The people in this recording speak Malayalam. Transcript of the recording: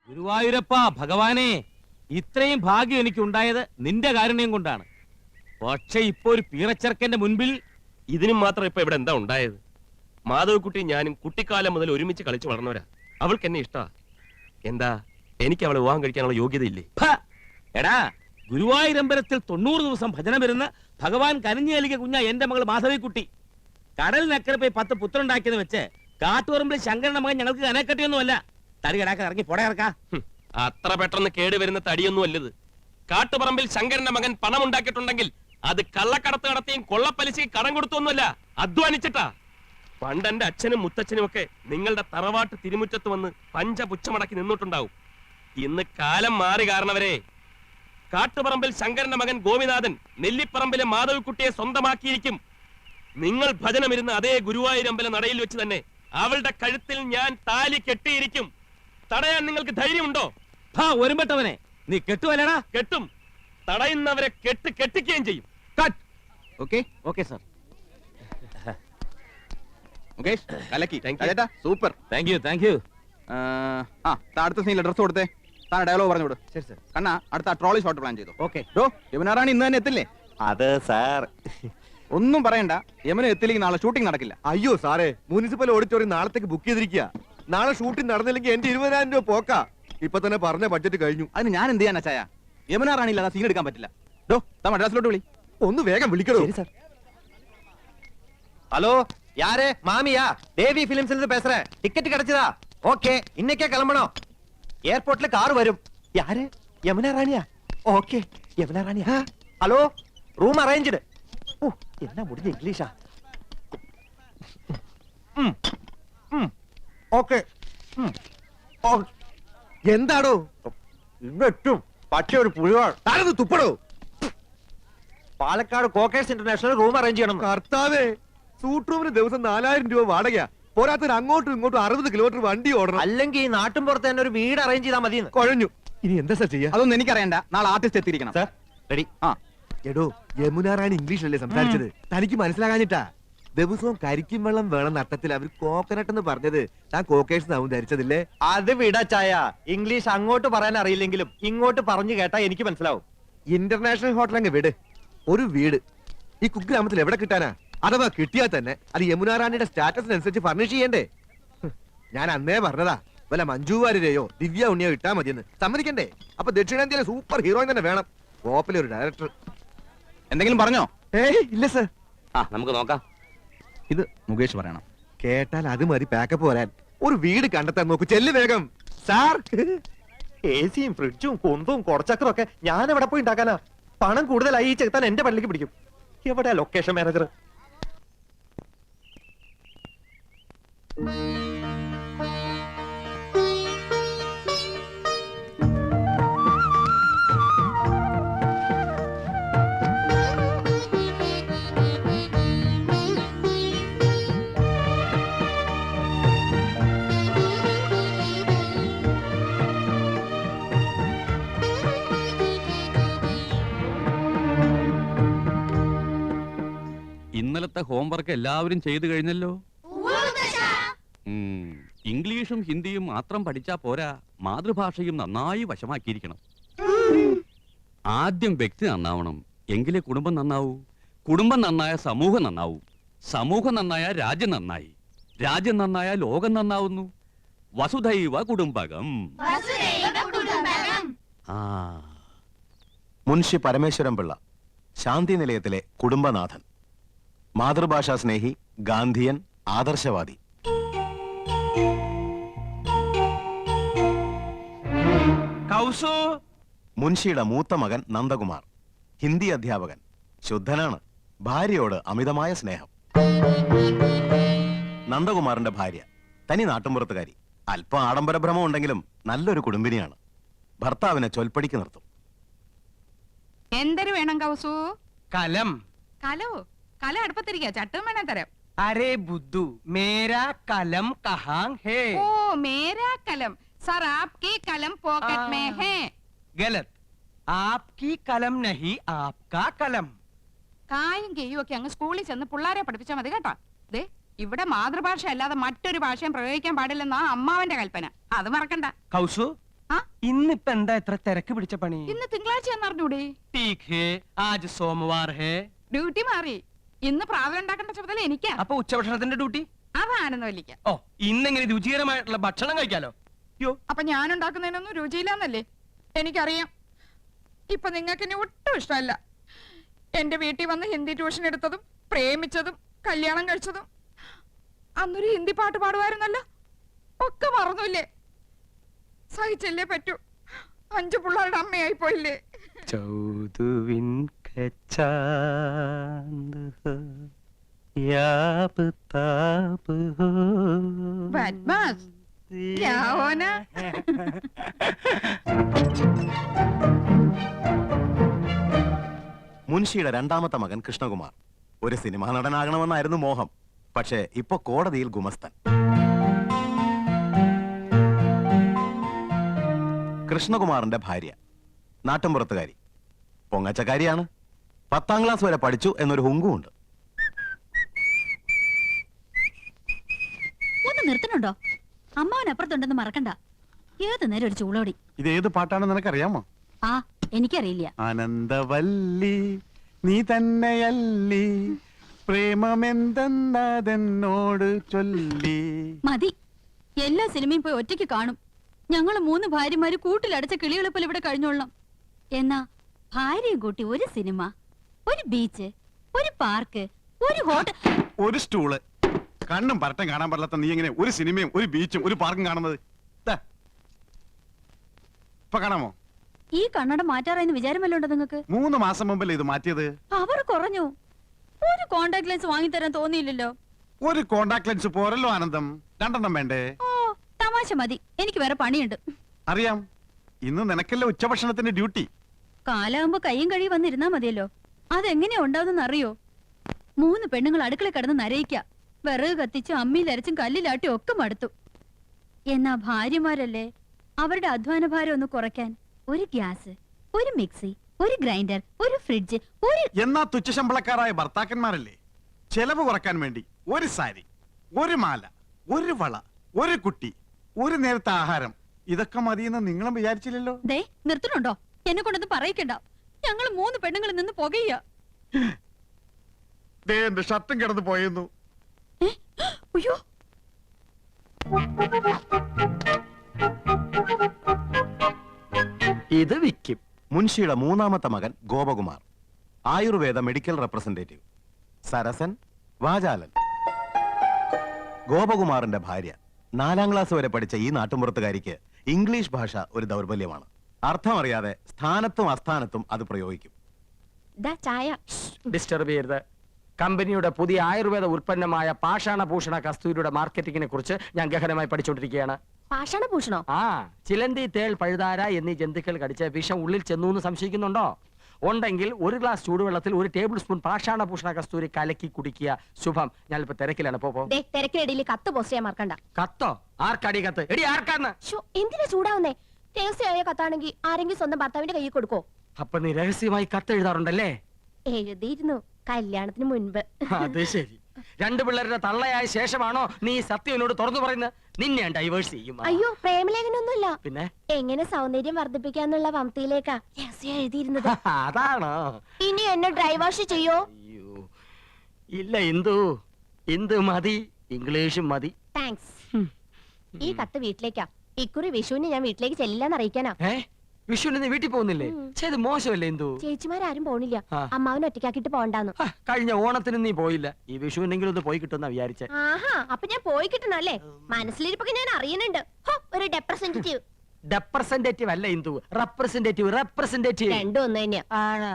ഗുരുവായൂരപ്പ ഭഗവാനെ, ഇത്രയും ഭാഗ്യം എനിക്കുണ്ടായത് നിന്റെ കാരുണ്യം കൊണ്ടാണ്. പക്ഷെ ഇപ്പൊ ഒരു പീറച്ചെറുക്കന്റെ മുൻപിൽ ഇതിനും മാത്രം ഇപ്പൊ ഇവിടെ എന്താ ഉണ്ടായത്? മാധവക്കുട്ടി ഞാനും കുട്ടിക്കാലം മുതൽ ഒരുമിച്ച് കളിച്ചു വളർന്നവരാ. അവൾക്ക് എന്നെ ഇഷ്ടാ. എന്താ, എനിക്ക് അവളെ വിവാഹം കഴിക്കാനുള്ള യോഗ്യതയില്ലേ? എടാ, ഗുരുവായൂരമ്പലത്തിൽ 90 ദിവസം ഭജന വരുന്ന ഭഗവാൻ കനിഞ്ഞേലിക കുഞ്ഞ എന്റെ മകൾ മാധവിക്കുട്ടി. കടലിനക്കരെ പോയി 10 പുത്രനുണ്ടാക്കിയെന്ന് വെച്ച് കാട്ടുപറമ്പിൽ ശങ്കരന്റെ മകൻ ഞങ്ങൾക്ക് കനക്കട്ടിയൊന്നുമല്ല. തടി കടാക്ക ഇറങ്ങി പൊടയിറക്കാ. അത്ര പെട്ടെന്ന് കേടുവരുന്ന തടിയൊന്നും അല്ലത്. കാട്ടുപറമ്പിൽ ശങ്കരന്റെ മകൻ പണം ഉണ്ടാക്കിയിട്ടുണ്ടെങ്കിൽ അത് കള്ളക്കടത്ത് നടത്തിയും കൊള്ളപ്പലിശയും കടം കൊടുത്തൊന്നുമല്ല, അധ്വാനിച്ചിട്ടാ. പണ്ട് എന്റെ അച്ഛനും മുത്തച്ഛനും ഒക്കെ നിങ്ങളുടെ തറവാട്ട് തിരുമുറ്റത്ത് വന്ന് പഞ്ചപുച്ഛമടക്കി നിന്നിട്ടുണ്ടാവും. ഇന്ന് കാലം മാറി കാരണവരെ. കാട്ടുപറമ്പിൽ ശങ്കരന്റെ മകൻ ഗോപിനാഥൻ നെല്ലിപ്പറമ്പിലെ മാധവിക്കുട്ടിയെ സ്വന്തമാക്കിയിരിക്കും. നിങ്ങൾ ഭജനമിരുന്ന അതേ ഗുരുവായൂരമ്പല നടയിൽ വെച്ച് തന്നെ അവളുടെ കഴുത്തിൽ ഞാൻ താലി കെട്ടിയിരിക്കും. തടയാൻ നിങ്ങൾക്ക് ധൈര്യമുണ്ടോ? ഒരുമ്പെട്ടവനെ, നീ കെട്ടുവല്ലടാ? കെട്ടും. തടയുന്നവരെ കെട്ടിക്കുകയും ചെയ്യും. Okay sir. Super, thank you. അടുത്ത സീനിൽ ഡ്രസ് കൊടുത്തേ. താൻ ഡയലോഗ് പറഞ്ഞു കൊടു. ശരി സർ. കണ്ണാ, അടുത്ത ട്രോളി ഷോട്ട് പ്ലാൻ ചെയ്തു. ഓക്കെ. യമുനാറാണി ഇന്ന് തന്നെ എത്തില്ലേ? അതെ സാർ. ഒന്നും പറയണ്ട, യമുന എത്തില്ലെങ്കിൽ നാളെ ഷൂട്ടിംഗ് നടക്കില്ല. അയ്യോ സാറേ, മുനിസിപ്പൽ ഓഡിറ്റോറിയം നാളത്തേക്ക് ബുക്ക് ചെയ്തിരിക്കുക. നാളെ ഷൂട്ടിംഗ് നടന്നില്ലെങ്കിൽ എന്റെ 20,000 രൂപ പോക്കാ. ഇപ്പൊ തന്നെ പറഞ്ഞ ബഡ്ജറ്റ് കഴിഞ്ഞു. അതിന് ഞാൻ എന്ത് ചെയ്യാനാ ചായ? യമുനാറാണി ഇല്ലാതെ സീൻ എടുക്കാൻ പറ്റില്ല. മദ്രാസിലോട്ട് വിളി. ഒന്ന് വേഗം വിളിക്കണോ? ஹலோ, யாரு? மாமியா? தேவி பிலிம்ஸ்ல இருந்து பேசுறேன். டிக்கெட் கிடைச்சதா? ஓகே, இன்னைக்கே கிளம்பணும். ஏர்போர்ட்ல கார் வரும். யாரு? யமுனா ராணியா? ஓகே, யமுனா ராணியா? Hello, room arranged. ஓ, என்ன முடிஞ்ச இங்கிலீஷா? ഓക്കെ. എന്താടോ ഇന്നെത്തും, പക്ഷെ ഒരു പുഴുവാണ്. താനൊന്ന് തുപ്പടോ. പാലക്കാട് കോക്കേഴ്സ് ഇന്റർനാഷണൽ റൂം അറേഞ്ച് ചെയ്യണം. കർത്താവേ, സൂട്ട് റൂമിന് ദിവസം 4,000 രൂപ വാടകയാ. പോരാത്തിന് അങ്ങോട്ടും ഇങ്ങോട്ടും 60 കിലോമീറ്റർ വണ്ടി ഓടണം. അല്ലെങ്കിൽ ഈ നാട്ടും പുറത്ത് തന്നെ ഒരു വീട് അറേഞ്ച് ചെയ്താൽ മതി. കുഴഞ്ഞു. ഇനി എന്താ സാർ ചെയ്യാ? അതൊന്നും എനിക്കറിയണ്ട. നാളെ ആർട്ടിസ്റ്റ് എത്തിയിരിക്കണം. Sir ready. എടോ, യമുന റാണി ഇംഗ്ലീഷല്ലേ സംസാരിച്ചത്? തനിക്ക് മനസ്സിലാകാഞ്ഞിട്ടാ. ദിവസവും കരിക്കും വെള്ളം വേണം നട്ടത്തിൽ അവർ കോക്കനട്ട് എന്ന് പറഞ്ഞത്. താൻ കോക്കേഴ്സ് ആവും ധരിച്ചതില്ലേ? അത് വിടച്ചായ. ഇംഗ്ലീഷ് അങ്ങോട്ട് പറയാൻ അറിയില്ലെങ്കിലും ഇങ്ങോട്ട് പറഞ്ഞു കേട്ടാ എനിക്ക് മനസ്സിലാവും. ഇന്റർനാഷണൽ ഹോട്ടൽ അങ്ങ് വിട്. ഒരു വീട് ഈ കുഗ്രാമത്തിൽ എവിടെ കിട്ടാനാ? അഥവാ കിട്ടിയാൽ തന്നെ അത് യമുന റാണിയുടെ സ്റ്റാറ്റസിനനുസരിച്ച് ഫർണിഷ് ചെയ്യണ്ടേ? ഞാൻ അന്നേ പറഞ്ഞതാ, വല്ല മഞ്ജു വാര്യരെയോ ദിവ്യ ഉണ്ണിയോ ഇട്ടാ മതിയെന്ന്. സമ്മതിക്കണ്ടേ? അപ്പൊ ദക്ഷിണേന്ത്യയിലെ സൂപ്പർ ഹീറോയിൻ തന്നെ വേണം. പോപ്പിലൊരു ഡയറക്ടർ. എന്തെങ്കിലും പറഞ്ഞോ? ഇല്ല സർ. നമുക്ക് നോക്കാം. ഇത് മുകേഷ് പറയണം. കേട്ടാൽ അത് മതി പാക്കപ്പ് വരാൻ. ഒരു വീട് കണ്ടെത്താൻ നോക്കൂ. ചെല്ല് വേഗം സാർ. എസിയും ഫ്രിഡ്ജും കുന്തവും കുറച്ചക്കറും ഒക്കെ ഞാൻ എവിടെ പോയി ഉണ്ടാക്കാനാ? പണം കൂടുതലായി ഈ ചെറുത്താൻ എന്റെ പള്ളിക്ക് പിടിക്കും. എവിടെയാ ലൊക്കേഷൻ മാനേജർ? ഇന്നലത്തെ ഹോംവർക്ക് എല്ലാവരും ചെയ്തു കഴിഞ്ഞല്ലോ. ഇംഗ്ലീഷും ഹിന്ദിയും മാത്രം പഠിച്ചാ പോരാ, മാതൃഭാഷയും നന്നായി വശമാക്കിയിരിക്കണം. ആദ്യം വ്യക്തി നന്നാവണം, എങ്കിലേ കുടുംബം നന്നാവൂ. കുടുംബം നന്നായ സമൂഹം നന്നാവൂ. സമൂഹം നന്നായ രാജ്യം നന്നായി. രാജ്യം നന്നായ ലോകം നന്നാവുന്നു. വസുധൈവ കുടുംബകം. മുൻഷി പരമേശ്വരൻ പിള്ള, ശാന്തി നിലയത്തിലെ കുടുംബനാഥൻ, മാതൃഭാഷാ സ്നേഹി, ഗാന്ധിയൻ, ആദർശവാദി. മുൻഷിയുടെ മൂത്ത മകൻ നന്ദകുമാർ, ഹിന്ദി അധ്യാപകൻ, ശുദ്ധനാണ്, ഭാര്യയോട് അമിതമായ സ്നേഹം. നന്ദകുമാറിന്റെ ഭാര്യ തനി നാട്ടുമ്പുറത്തുകാരി, അല്പം ആഡംബര ഭ്രമം ഉണ്ടെങ്കിലും നല്ലൊരു കുടുംബിനിയാണ്. ഭർത്താവിനെ ചൊൽപ്പടിക്ക് നിർത്തും. എന്തൊരു വേണം കൗസു? കലം. കലോ? കല അടുപ്പത്തിരിക്കാ, ചട്ടും വേണേ തരാം. അരേ ബുദ്ധു, മേരാ കലം കഹാം ഹേ? ഓ, മേരാ കലം. സർ, ആപ്കി കലം പോക്കറ്റ് മേ ഹേ. ഗലത്. ആപ്കി കലം നഹി, ആപ്കാ കലം. കായും കെയ്യും ഒക്കെ അങ്ങ് സ്കൂളിൽ ചെന്ന് പിള്ളാരെ പഠിപ്പിച്ചാൽ മതി കേട്ടോ. ദേ, ഇവിടെ മാതൃഭാഷ അല്ലാതെ മറ്റൊരു ഭാഷയും പ്രയോഗിക്കാൻ പാടില്ലെന്നാ അമ്മാവന്റെ കൽപ്പന. അത് മറക്കണ്ട. കൗസു, ഇന്നിപ്പോ എന്താ ഇത്ര തിരക്ക് പിടിച്ച പണി? ഇന്ന് തിങ്കളാഴ്ച എന്നറിഞ്ഞൂടെ? ആജ് സോമവാർ ഹേ. ഡ്യൂട്ടി മാറി. ഇന്ന് പ്രാവൽ ഉണ്ടാക്കേണ്ട ചുമതല എനിക്കാ. അപ്പൊ ഉച്ചഭക്ഷണത്തിന്റെ ഡ്യൂട്ടി? അതാണെന്ന് വലിക്ക. ഓ, ഇന്നെങ്ങനെ രുചികരമായിട്ടുള്ള ഭക്ഷണം കഴിക്കാലോ. യോ, അപ്പൊ ഞാൻ ഉണ്ടാക്കുന്നതിനൊന്നും രുചിയില്ലാന്നല്ലേ എനിക്കറിയാം. ഇപ്പൊ നിങ്ങൾക്ക് എന്നെ ഒട്ടും ഇഷ്ടമല്ല. എന്റെ വീട്ടിൽ വന്ന് ഹിന്ദി ട്യൂഷൻ എടുത്തതും പ്രേമിച്ചതും കല്യാണം കഴിച്ചതും അന്നൊരു ഹിന്ദി പാട്ട് പാടുമായിരുന്നല്ലോ, ഒക്കെ മറന്നില്ലേ? സഹിച്ചല്ലേ പറ്റൂ. 5 പിള്ളേരുടെ അമ്മയായി പോയില്ലേ? ചൗദുവിൻ കച്ചാന്ത് ഹോ, യാബ് താബ് ഹോ. ബദ്മാസ്. യാവോന. മുൻഷിയുടെ രണ്ടാമത്തെ മകൻ കൃഷ്ണകുമാർ ഒരു സിനിമാ നടനാകണമെന്നായിരുന്നു മോഹം. പക്ഷേ ഇപ്പൊ കോടതിയിൽ ഗുമസ്തൻ. കൃഷ്ണകുമാറിന്റെ ഭാര്യ നാട്ടുംപുറത്തുകാരി, പൊങ്ങച്ചക്കാരിയാണ്. 10ാം ക്ലാസ് വരെ പഠിച്ചു എന്നൊരു ഹുങ്കുമുണ്ട്. ഒന്ന് നിർത്തണുണ്ടോ? അമ്മാവൻ അപ്പുറത്തുണ്ടെന്ന് മറക്കണ്ട. ഏത് നേരം ഒരു ചൂളോടി. ഇത് ഏത് പാട്ടാണെന്ന് നിനക്കറിയാമോ? ആ, എനിക്കറിയില്ല. ആനന്ദവല്ലി നീ തന്നെയല്ലി പ്രേമമെന്തെന്നതെന്നോട് ചൊല്ലി. മതി. എല്ലാ സിനിമയും പോയി ഒറ്റയ്ക്ക് കാണും. ഞങ്ങള് 3 ഭാര്യമാര് കൂട്ടിലടച്ച കിളികളെ പോലെ ഇവിടെ കഴിഞ്ഞോളാം. എന്നാ ഭാര്യയും കൂട്ടി ഒരു സിനിമ, ഒരു ബീച്ച്, ഒരു പാർക്ക്, ഒരു ഹോട്ടൽ, ഒരു സ്റ്റൂള്. കണ്ണും പരട്ടം കാണാൻ പാടില്ലാത്ത നീ എങ്ങനെ ഒരു സിനിമയും ഒരു ബീച്ചും ഒരു പാർക്കും കാണുന്നത്? ഇപ്പൊ കാണാമോ? ഈ കണ്ണട മാറ്റാറായെന്ന് വിചാരമല്ലോണ്ടോ നിങ്ങൾക്ക്? 3 മാസം മുമ്പല്ലേ ഇത് മാറ്റിയത്? അവർ കുറഞ്ഞു. ഒരു കോണ്ടാക്ട് ലെൻസ് വാങ്ങിത്തരാൻ തോന്നിയില്ലല്ലോ. ഒരു കോണ്ടാക്ട് ലെൻസ് പോരല്ലോ ആനന്ദം, 2 വേണ്ടേ? ഓ, തമാശ മതി. എനിക്ക് വേറെ പണിയുണ്ട്. അറിയാം, ഇന്ന് നിനക്കല്ലേ ഉച്ചഭക്ഷണത്തിന്റെ ഡ്യൂട്ടി. കാലാകുമ്പോ കയ്യും കഴിയും വന്നിരുന്നാ മതിയല്ലോ. അതെങ്ങനെയാ ഉണ്ടാവുന്ന അറിയോ? 3 പെണ്ണുങ്ങൾ അടുക്കള കിടന്ന് നരയിക്ക. വിറക് കത്തിച്ചും അമ്മിയിലരച്ചും കല്ലിലാട്ടി ഒക്കെ മടുത്തു. എന്നാ ഭാര്യമാരല്ലേ, അവരുടെ അധ്വാന ഭാരം ഒന്ന് കുറയ്ക്കാൻ ഒരു ഗ്യാസ്, ഒരു മിക്സി, ഒരു ഗ്രൈൻഡർ, ഒരു ഫ്രിഡ്ജ്, ഒരു... എന്നാ തുച്ഛശമ്പളക്കാരായ ഭർത്താക്കന്മാരല്ലേ ചെലവ് കുറക്കാൻ വേണ്ടി ഒരു സാരി, ഒരു മാല, ഒരു വള, ഒരു കുട്ടി, ഒരു നേരത്തെ ആഹാരം, ഇതൊക്കെ മതിയെന്ന് നിങ്ങളും വിചാരിച്ചില്ലല്ലോ. ദേ, നിർത്തണുണ്ടോ? എന്നെ കൊണ്ടൊന്നും പറയിക്കണ്ട. ഞങ്ങൾ 3 പെണ്ണുങ്ങളിൽ നിന്ന് പുകയ്യ. എന്റെ ഷർട്ടും കിടന്ന് പോയിരുന്നു. അയ്യോ, ഇത് വിക്കും. മുൻഷിയുടെ 3ാമത്തെ മകൻ ഗോപകുമാർ, ആയുർവേദ മെഡിക്കൽ റെപ്രസെന്റേറ്റീവ്. സരസൻ, വാചാലൻ. ഗോപകുമാറിന്റെ ഭാര്യ 4ാം ക്ലാസ് വരെ പഠിച്ച ഈ നാട്ടുമ്പുറത്തുകാരിക്ക് ഇംഗ്ലീഷ് ഭാഷ ഒരു ദൗർബല്യമാണ്. അർത്ഥമറിയാതെ സ്ഥാനത്തും അസ്ഥാനത്തും അത് പ്രയോഗിക്കും. ചായ ഡിസ്റ്റർബ് ചെയ്യരുത്. കമ്പനിയുടെ പുതിയ ആയുർവേദ ഉൽപ്പന്നമായ പാഷാണഭൂഷണ കസ്തൂരിയുടെ മാർക്കറ്റിംഗിനെ കുറിച്ച് ഞാൻ ഗഹനമായി പഠിച്ചുകൊണ്ടിരിക്കുകയാണ്. പാഷാണഭൂഷണോ? ആ, ചിലന്തി, തേൾ, പഴുതാര എന്നീ ജന്തുക്കൾ കടിച്ച് വിഷം ഉള്ളിൽ ചെന്നു എന്ന് സംശയിക്കുന്നുണ്ടോ? ഉണ്ടെങ്കിൽ 1 ഗ്ലാസ് ചൂടുവെള്ളത്തിൽ 1 ടേബിൾ സ്പൂൺ പാഷാണഭൂഷണ കസ്തൂരി കലക്കി കുടിക്കുക. ശുഭം. ഞാനിപ്പോ തിരക്കിലാണ്. പോ. തിരക്കിനിടയിൽ കത്ത് പോസ്റ്റ് ചെയ്യാൻ മറക്കണ്ട. കത്തോ? ആർക്കടി കത്ത്? എടി, ആർക്കാന്ന്? എന്തിനാ ചൂടാവുന്നേ? രഹസ്യമായ കത്താണെങ്കിൽ ആരെങ്കിലും സ്വന്തം ഭർത്താവിന്റെ കയ്യിൽ കൊടുക്കോ? അപ്പൊ നീ രഹസ്യമായി കത്ത് എഴുതാറുണ്ടല്ലേ? എഴുതിയിരുന്നു, കല്യാണത്തിന് മുൻപ്. അത് ശരി. 2 പിള്ളേരുടെ തള്ളയായ ശേഷമാണോ നീ സത്യം എന്നോട് തുറന്നു പറയുന്നത്? നിന്നെ ഞാൻ ഡൈവേഴ്സ് ചെയ്യും. അയ്യോ, പ്രേമലേഖനൊന്നുമില്ല. പിന്നെ എങ്ങനെ സൗന്ദര്യം വർദ്ധിപ്പിക്കാന്നുള്ള വംതിയിലേക്കാ രഹസ്യം എഴുതിയിരുന്നത്. അതാണോ? ഇനി എന്നെ ഡ്രൈവേഴ്സ് ചെയ്യോ? അയ്യോ, ഇല്ല ഇന്ദു മതി, ഇംഗ്ലീഷും മതി. താങ്ക്സ്. ഈ കത്ത് വീട്ടിലേക്കാ. ഇക്കുറി വിഷുവിന് ഞാൻ വീട്ടിലേക്ക് ചെല്ലാന്ന് അറിയിക്കാനാ. വിഷുവിന് നീ വീട്ടിൽ പോകുന്നില്ലേ? ചെയ്ത് മോശമല്ലേ ഇന്ദു? ചേച്ചിമാരും പോണില്ല. ആ. അമ്മാവനെ ഒറ്റയ്ക്കാക്കിട്ട് പോണ്ടാന്ന്. കഴിഞ്ഞ ഓണത്തിന് നീ പോയില്ല. ഈ വിഷുവിനെങ്കിലും ഒന്ന് പോയി കിട്ടുന്ന വിചാരിച്ചേ. ആഹാ, അപ്പൊ ഞാൻ പോയി കിട്ടണല്ലേ? മനസ്സിലിരിപ്പൊക്കെ ഞാൻ അറിയുന്നുണ്ട്. ഒരു റെപ്രസെന്റേറ്റീവ്. റെപ്രസെന്റേറ്റീവ് അല്ല ഇന്ദു, റെപ്രസെന്റേറ്റീവ്. രണ്ടും ഒന്ന് തന്നെയാ. ആണ്.